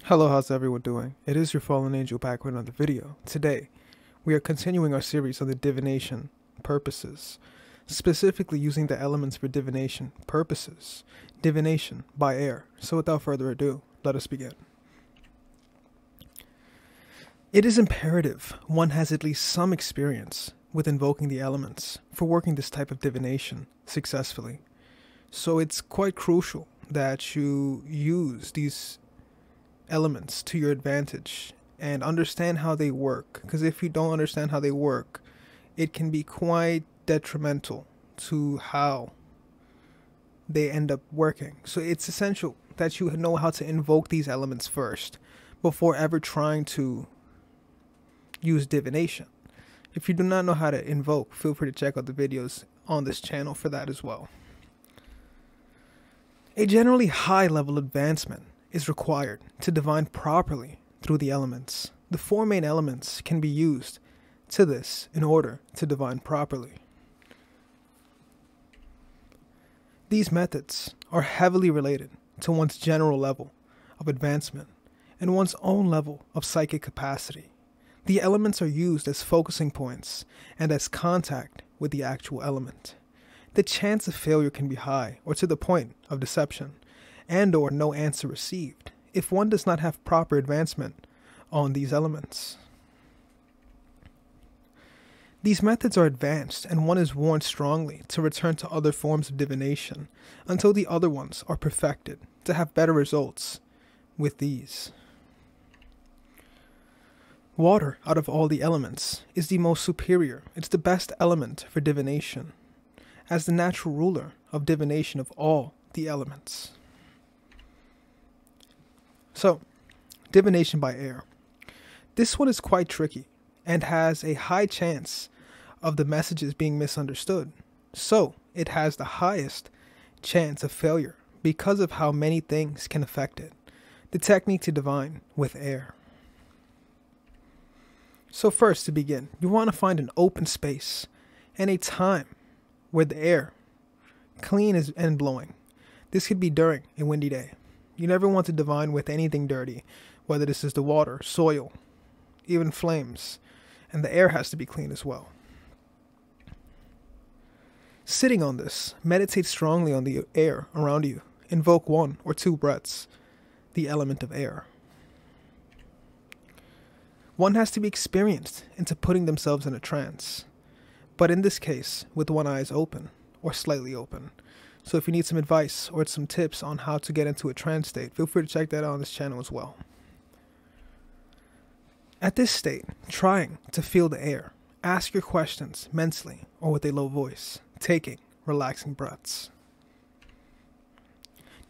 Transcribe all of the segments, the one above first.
Hello, how's everyone doing? It is your fallen angel back with another video. Today, we are continuing our series on the divination purposes, specifically using the elements for divination purposes, divination by air. So without further ado, let us begin. It is imperative one has at least some experience with invoking the elements for working this type of divination successfully. So it's quite crucial that you use these elements to your advantage and understand how they work, because if you don't understand how they work, it can be quite detrimental to how they end up working. So it's essential that you know how to invoke these elements first before ever trying to use divination. If you do not know how to invoke, feel free to check out the videos on this channel for that as well. A generally high level advancement is required to divine properly through the elements. The four main elements can be used to this in order to divine properly. These methods are heavily related to one's general level of advancement and one's own level of psychic capacity. The elements are used as focusing points and as contact with the actual element. The chance of failure can be high or to the point of deception and or no answer received if one does not have proper advancement on these elements. These methods are advanced and one is warned strongly to return to other forms of divination until the other ones are perfected to have better results with these. Water, out of all the elements, is the most superior. It's the best element for divination, as the natural ruler of divination of all the elements. So, divination by air. This one is quite tricky and has a high chance of the messages being misunderstood. So, it has the highest chance of failure because of how many things can affect it. The technique to divine with air. So first, to begin, you want to find an open space and a time where the air clean is and blowing. This could be during a windy day. You never want to divine with anything dirty, whether this is the water, soil, even flames, and the air has to be clean as well. Sitting on this, meditate strongly on the air around you. Invoke 1 or 2 breaths, the element of air. One has to be experienced into putting themselves in a trance, but in this case, with one eye open or slightly open. So if you need some advice or some tips on how to get into a trance state, feel free to check that out on this channel as well. At this state, trying to feel the air, ask your questions mentally or with a low voice, taking relaxing breaths.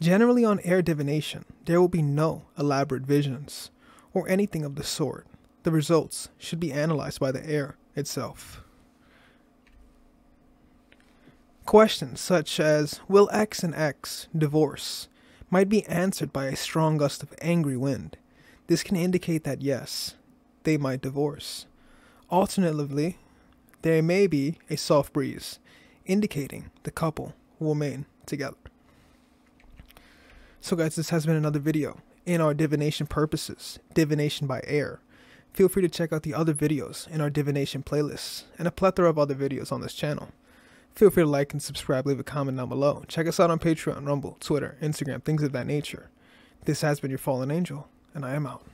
Generally on air divination, there will be no elaborate visions or anything of the sort. The results should be analyzed by the air itself. Questions such as, will X and X divorce, might be answered by a strong gust of angry wind. This can indicate that yes, they might divorce. Alternatively, there may be a soft breeze, indicating the couple will remain together. So guys, this has been another video in our divination purposes, divination by air. Feel free to check out the other videos in our divination playlists and a plethora of other videos on this channel. Feel free to like and subscribe, leave a comment down below. Check us out on Patreon, Rumble, Twitter, Instagram, things of that nature. This has been your fallen angel, and I am out.